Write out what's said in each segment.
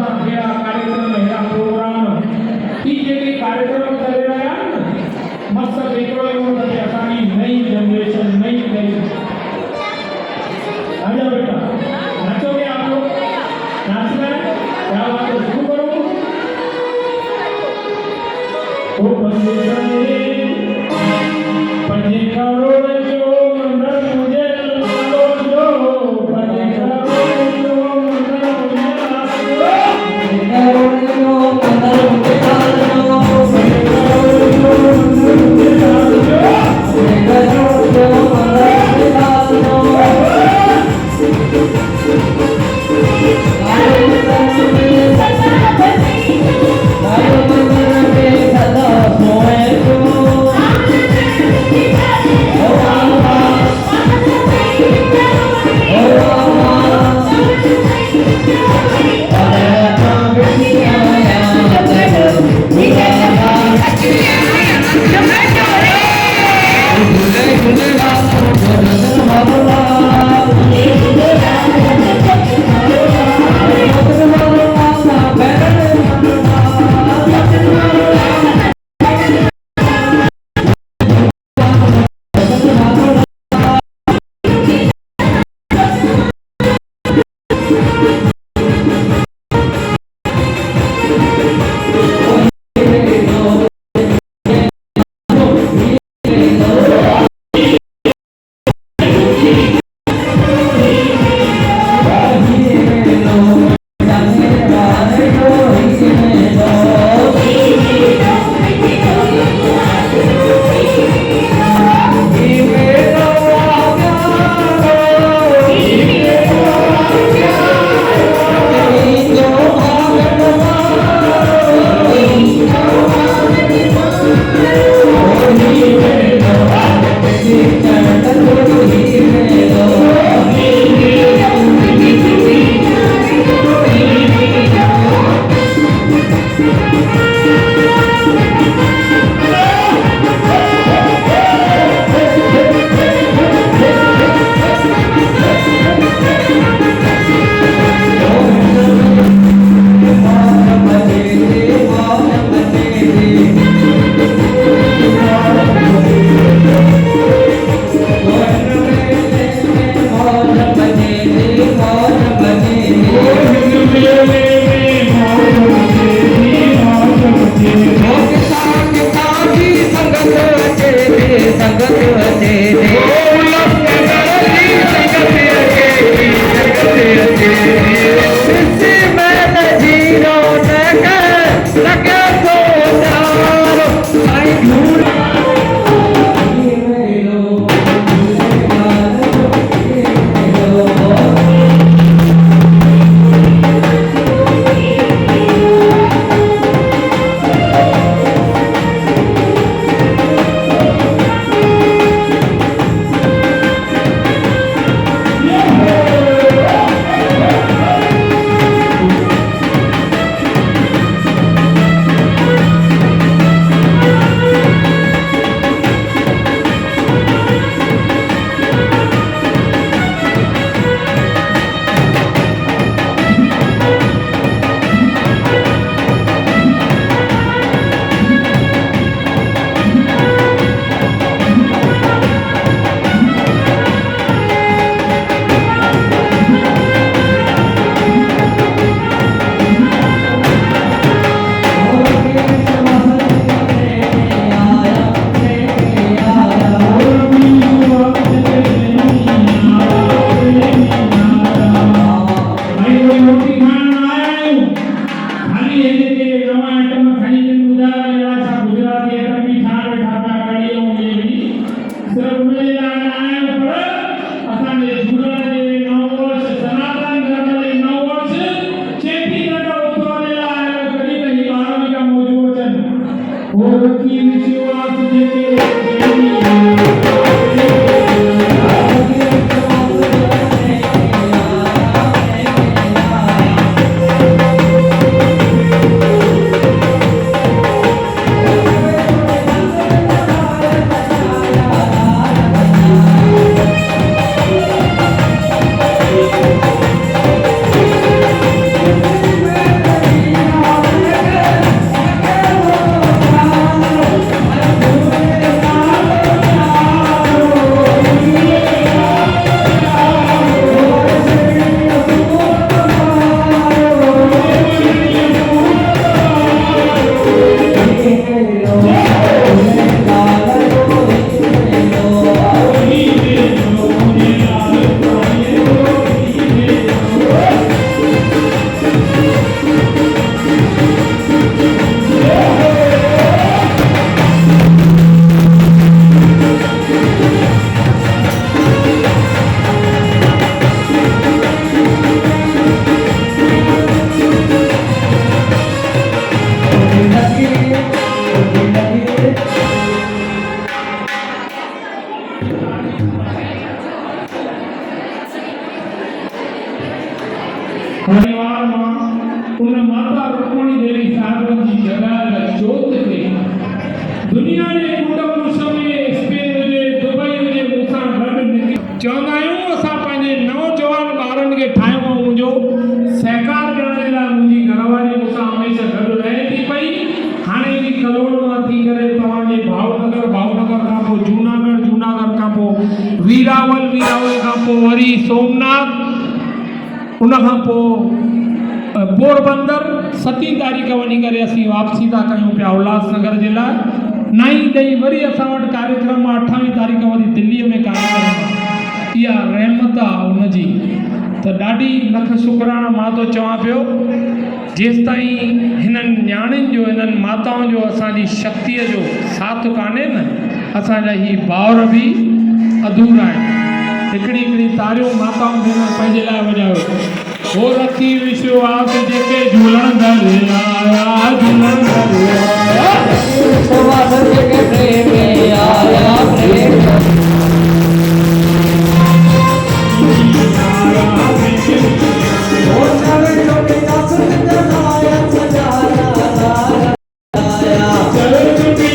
हे कार्यक्रम हे प्रोग्राम ही जे काही कार्यक्रम करेला आहे मस्त वेगळं येऊन जाते असानी नई जनरेशन नई नई आजा बेटा नाचोगे आप लोग नाचना है क्या बात है शुरू करो ओ पंजे करोड़ जो मंडल मुझे लो जो पंजे करोड़ जो मंडल मुझे करोड़ जो मंडल मुझे करोड़ जो मंडल मुझे करोड़ जो जी जलाल जोत खे दुनिया जे कुंड मुछ में स्पेन हुजे दुबई हुजे मूंसां गॾु निकिरी चवंदा आहियूं असां पंहिंजे नौजवान ॿारनि खे ठाहियूं मुंहिंजो सहकार करण जे लाइ मुंहिंजी घरवारी मूंसां हमेशह गॾु रहे थी पई हाणे बि कलोल मां थी करे तव्हांजे भावनगर खां पोइ जूनागढ़ खां पोइ वीरावल खां पोइ वरी सोमनाथ उन खां पोइ पोरबंदर 7 तारीख़ वञी करे असीं वापसी था कयूं पिया उल्हासनगर जे लाइ 9 ॾेई वरी असां वटि कार्यक्रम 28 तारीख़ वरी दिल्लीअ में कार्यक्रम आहे इहा रहमत आहे हुनजी त ॾाढी लख शुक्राना मां थो चवां पियो जेसि ताईं हिननि न्याणियुनि जो हिननि माताउनि जो असांजी शक्तिअ जो साथ कान्हे न असांजा ही भाउर बि अधूरा आहिनि हिकिड़ी तारियूं माताऊं भेनर पंहिंजे लाइ वॼायो हो रखी विश्वास जेके झूलंदड़ आया झूलंदड़ आया विश्वास जेके प्रेम आया प्रेम हो चले छोटे दास आया सजाया आया चले छोटे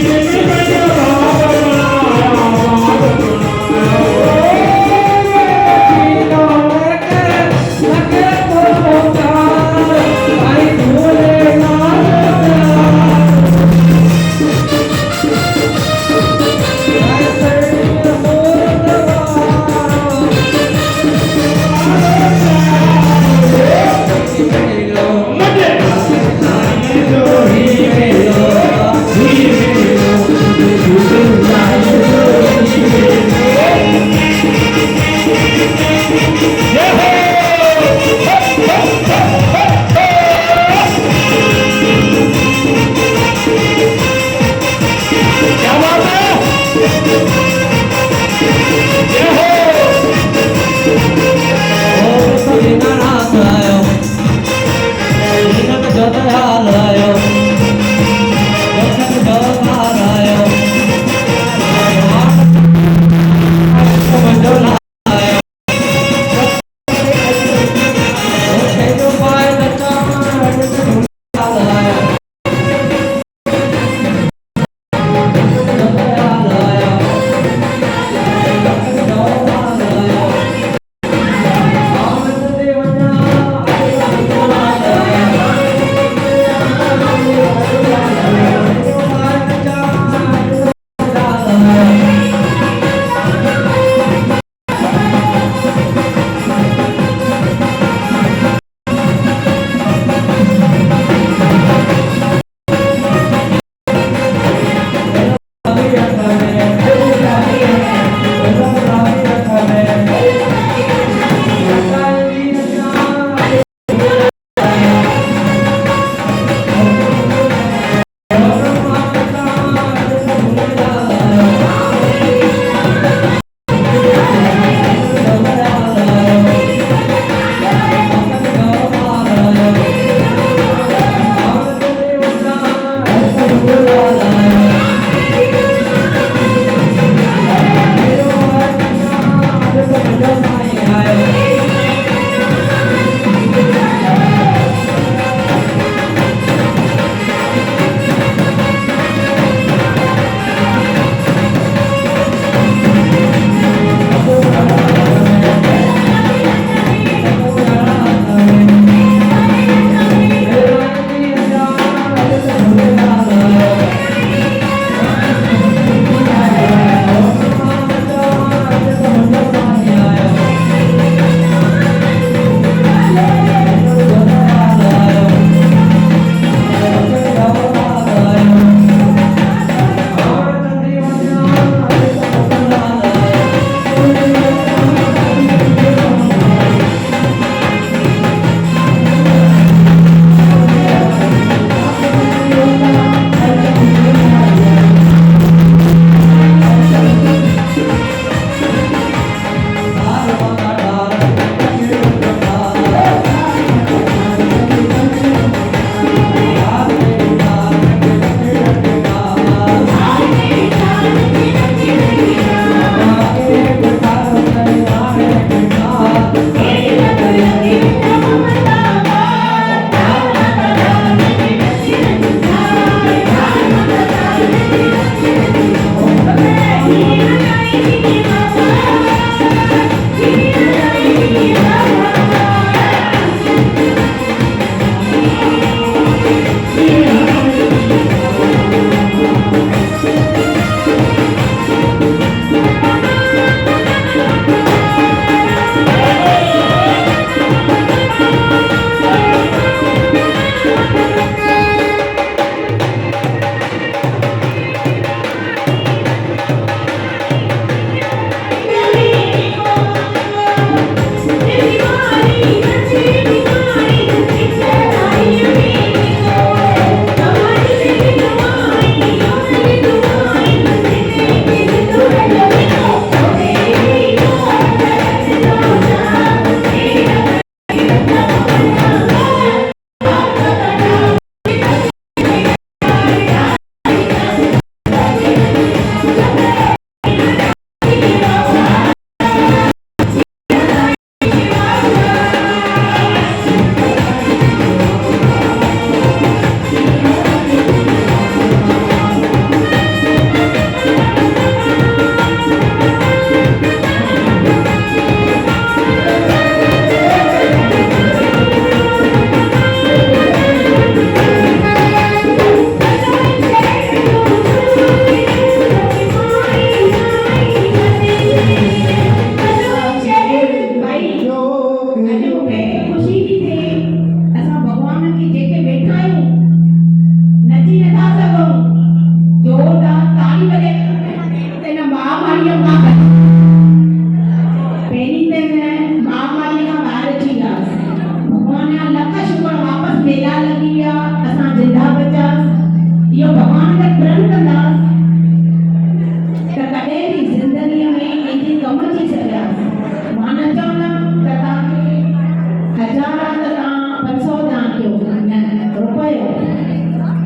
पियो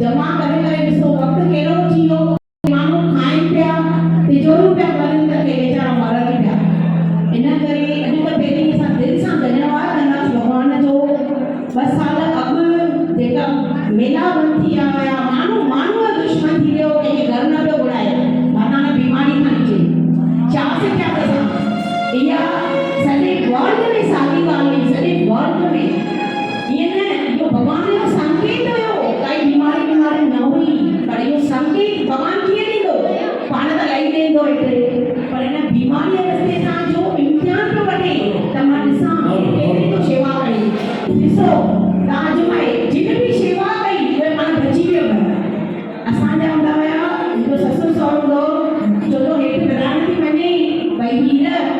जमा करे करे ॾिसो वक़्तु कहिड़ो थी वियो माण्हू खाइनि पिया तिजोरियूं पिया करनि त के वीचारा मरनि पिया इन करे अॼु त पहिरीं असां दिलि सां धन्यवाद कंदासीं भॻवान जो 2 साल अॻु जेका मेला बंदि थी विया हुया माण्हूअ जो दुश्मन थी वियो कंहिंखे घर न पियो घुराए माना बीमारी खणी अचे छा सिखिया असां इहा सॼे वर्ल्ड में साॻी ॻाल्हि हुई सॼे वर्ल्ड में ईअं न इहो भॻवान जो संकेत हुयो काई बीमारी न हुई पर इहो संकेत भॻवान कीअं ॾींदो पाण त लाई ॾींदो हिते पर हिन बीमारीअ रस्ते सां जो इम्तिहान पियो वठे त मां ॾिसां केतिरी तो शेवा कई ॾिसो तव्हां मां जिन बि शेवा कई उहे पाण बची वियो असांजा हूंदा हुया हिकु ससु सहुरो हूंदो छो जो हेठि प्रधान थी वञे भई हीर